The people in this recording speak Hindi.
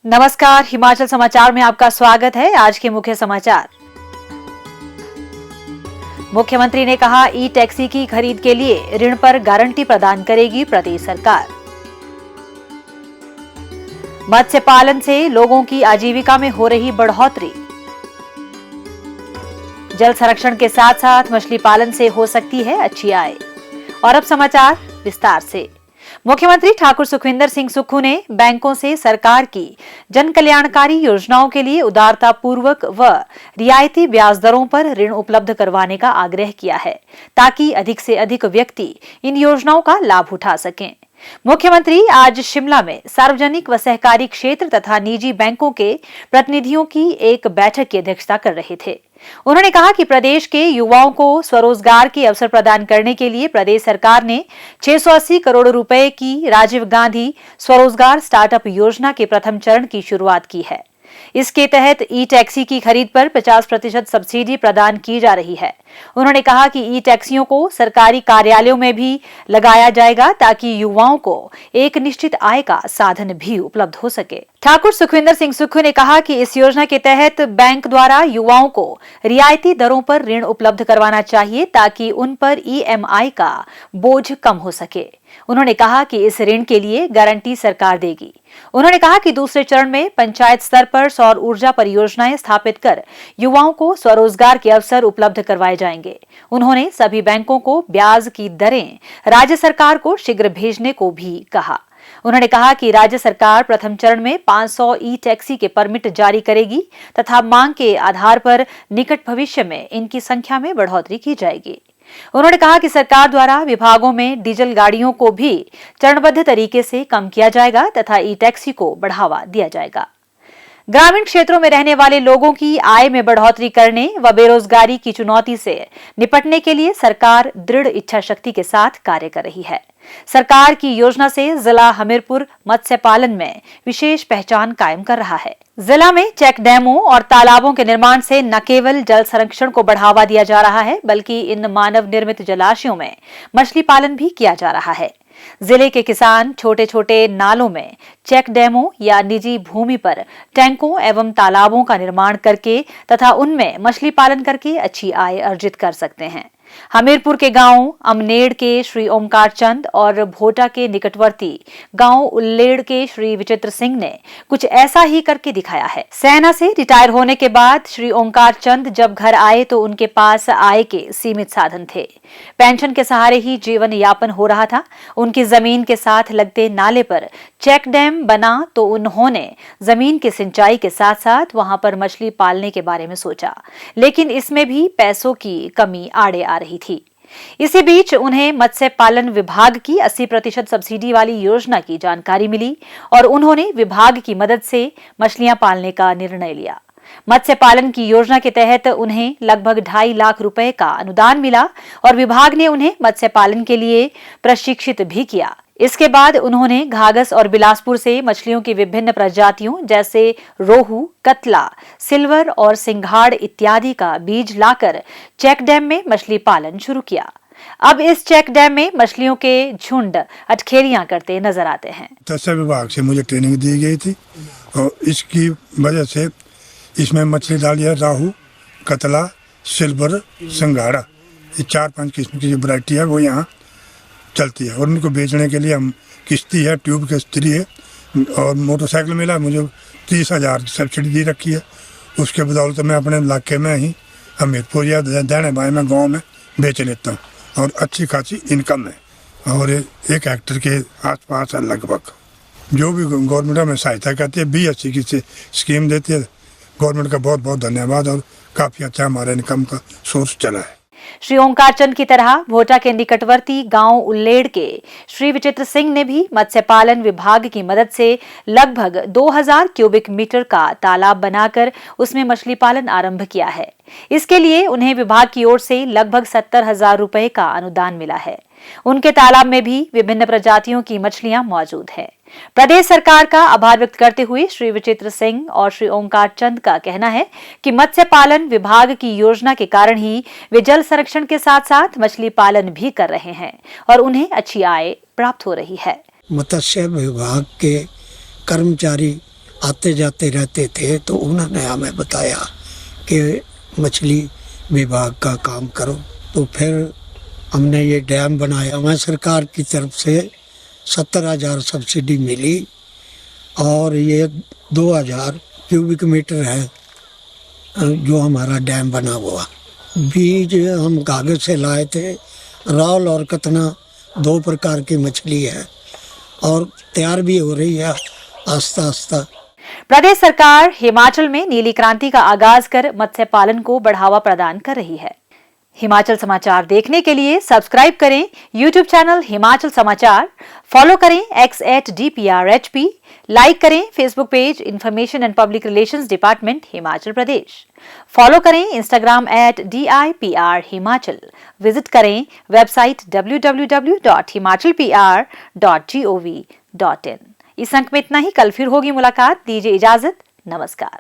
नमस्कार, हिमाचल समाचार में आपका स्वागत है। आज के मुख्य समाचार। मुख्यमंत्री ने कहा, ई टैक्सी की खरीद के लिए ऋण पर गारंटी प्रदान करेगी प्रदेश सरकार। मत्स्य पालन से लोगों की आजीविका में हो रही बढ़ोतरी। जल संरक्षण के साथ साथ मछली पालन से हो सकती है अच्छी आय। और अब समाचार विस्तार से। मुख्यमंत्री ठाकुर सुखविंदर सिंह सुक्खू ने बैंकों से सरकार की जन कल्याणकारी योजनाओं के लिए उदारतापूर्वक व रियायती ब्याज दरों पर ऋण उपलब्ध करवाने का आग्रह किया है, ताकि अधिक से अधिक व्यक्ति इन योजनाओं का लाभ उठा सकें। मुख्यमंत्री आज शिमला में सार्वजनिक व सहकारी क्षेत्र तथा निजी बैंकों के प्रतिनिधियों की एक बैठक की अध्यक्षता कर रहे थे। उन्होंने कहा कि प्रदेश के युवाओं को स्वरोजगार के अवसर प्रदान करने के लिए प्रदेश सरकार ने 680 करोड़ रुपए की राजीव गांधी स्वरोजगार स्टार्टअप योजना के प्रथम चरण की शुरुआत की है। इसके तहत ई टैक्सी की खरीद पर 50% सब्सिडी प्रदान की जा रही है। उन्होंने कहा कि ई टैक्सियों को सरकारी कार्यालयों में भी लगाया जाएगा, ताकि युवाओं को एक निश्चित आय का साधन भी उपलब्ध हो सके। ठाकुर सुखविंदर सिंह सुक्खू ने कहा कि इस योजना के तहत बैंक द्वारा युवाओं को रियायती दरों पर ऋण उपलब्ध करवाना चाहिए, ताकि उन पर EMI का बोझ कम हो सके। उन्होंने कहा कि इस ऋण के लिए गारंटी सरकार देगी। उन्होंने कहा कि दूसरे चरण में पंचायत स्तर पर सौर ऊर्जा परियोजनाएं स्थापित कर युवाओं को स्वरोजगार के अवसर उपलब्ध करवाए जाएंगे। उन्होंने सभी बैंकों को ब्याज की दरें राज्य सरकार को शीघ्र भेजने को भी कहा। उन्होंने कहा कि राज्य सरकार प्रथम चरण में 500 ई टैक्सी के परमिट जारी करेगी तथा मांग के आधार पर निकट भविष्य में इनकी संख्या में बढ़ोतरी की जाएगी। उन्होंने कहा कि सरकार द्वारा विभागों में डीजल गाड़ियों को भी चरणबद्ध तरीके से कम किया जाएगा तथा ई टैक्सी को बढ़ावा दिया जाएगा। ग्रामीण क्षेत्रों में रहने वाले लोगों की आय में बढ़ोतरी करने व बेरोजगारी की चुनौती से निपटने के लिए सरकार दृढ़ इच्छा शक्ति के साथ कार्य कर रही है। सरकार की योजना से जिला हमीरपुर मत्स्य पालन में विशेष पहचान कायम कर रहा है। जिला में चेक डैमों और तालाबों के निर्माण से न केवल जल संरक्षण को बढ़ावा दिया जा रहा है, बल्कि इन मानव निर्मित जलाशयों में मछली पालन भी किया जा रहा है। जिले के किसान छोटे छोटे नालों में चेक डैमों या निजी भूमि पर टैंकों एवं तालाबों का निर्माण करके तथा उनमें मछली पालन करके अच्छी आय अर्जित कर सकते हैं। हमीरपुर के गांव अमनेड़ के श्री ओमकार चंद और भोटा के निकटवर्ती गांव उल्लेड़ के श्री विचित्र सिंह ने कुछ ऐसा ही करके दिखाया है। सेना से रिटायर होने के बाद श्री ओमकार चंद जब घर आए तो उनके पास आय के सीमित साधन थे। पेंशन के सहारे ही जीवन यापन हो रहा था। उनकी जमीन के साथ लगते नाले पर चेक डैम बना तो उन्होंने जमीन की सिंचाई के साथ साथ वहां पर मछली पालने के बारे में सोचा, लेकिन इसमें भी पैसों की कमी आड़े आ रही थी। इसी बीच उन्हें मत्स्य पालन विभाग की 80% सब्सिडी वाली योजना की जानकारी मिली और उन्होंने विभाग की मदद से मछलियां पालने का निर्णय लिया। मत्स्य पालन की योजना के तहत उन्हें लगभग 2.5 लाख रुपए का अनुदान मिला और विभाग ने उन्हें मत्स्य पालन के लिए प्रशिक्षित भी किया। इसके बाद उन्होंने घाघस और बिलासपुर से मछलियों की विभिन्न प्रजातियों जैसे रोहू, कतला, सिल्वर और सिंघाड़ इत्यादि का बीज लाकर चेक डैम में मछली पालन शुरू किया। अब इस चेक डैम में मछलियों के झुंड अटखेलियां करते नजर आते हैं। मत्स्य विभाग से मुझे ट्रेनिंग दी गई थी और इसकी वजह से इसमें मछली डाली है राहू, कतला, सिल्वर, सिंघाड़ा। ये 4-5 किस्म की जो वैरायटी है वो यहाँ चलती है और उनको बेचने के लिए हम किश्ती है, ट्यूब किश्ती है और मोटरसाइकिल मिला। मुझे 30,000 सब्सिडी दी रखी है। उसके बदौलत मैं अपने इलाके में ही हमीरपुर या दाने बाएँ में गाँव में बेच लेता हूँ और अच्छी खासी इनकम है। और 1 हेक्टेयर के आसपास है लगभग। जो भी गवर्नमेंट हमें सहायता करती है, BSC की स्कीम देती है, गवर्नमेंट का बहुत बहुत धन्यवाद और काफ़ी अच्छा हमारा इनकम का सोर्स चला है। श्री ओमकार चंद की तरह भोटा के निकटवर्ती गांव उल्लेड़ के श्री विचित्र सिंह ने भी मत्स्य पालन विभाग की मदद से लगभग 2000 क्यूबिक मीटर का तालाब बनाकर उसमें मछली पालन आरंभ किया है। इसके लिए उन्हें विभाग की ओर से लगभग 70,000 रुपए का अनुदान मिला है। उनके तालाब में भी विभिन्न प्रजातियों की मछलियां मौजूद है। प्रदेश सरकार का आभार व्यक्त करते हुए श्री विचित्र सिंह और श्री ओमकार चंद का कहना है कि मत्स्य पालन विभाग की योजना के कारण ही वे जल संरक्षण के साथ साथ मछली पालन भी कर रहे हैं और उन्हें अच्छी आय प्राप्त हो रही है। मत्स्य विभाग के कर्मचारी आते जाते रहते थे, तो उन्होंने हमें बताया कि मछली विभाग का काम करो। तो फिर हमने ये डैम बनाया। हमें सरकार की तरफ से 70,000 सब्सिडी मिली और ये 2,000 क्यूबिक मीटर है जो हमारा डैम बना हुआ। बीज हम कागज से लाए थे। रावल और कतना 2 प्रकार की मछली है और तैयार भी हो रही है आस्ता आस्ता। प्रदेश सरकार हिमाचल में नीली क्रांति का आगाज कर मत्स्य पालन को बढ़ावा प्रदान कर रही है। हिमाचल समाचार देखने के लिए सब्सक्राइब करें यूट्यूब चैनल हिमाचल समाचार, फॉलो करें x@DPRHP, लाइक करें Facebook page information and public relations department Himachal Pradesh, follow करें इंस्टाग्राम @DIPR हिमाचल, विजिट करें वेबसाइट www.himachalpr.gov.in। इस अंक में इतना ही। कल फिर होगी मुलाकात। दीजिए इजाजत। नमस्कार।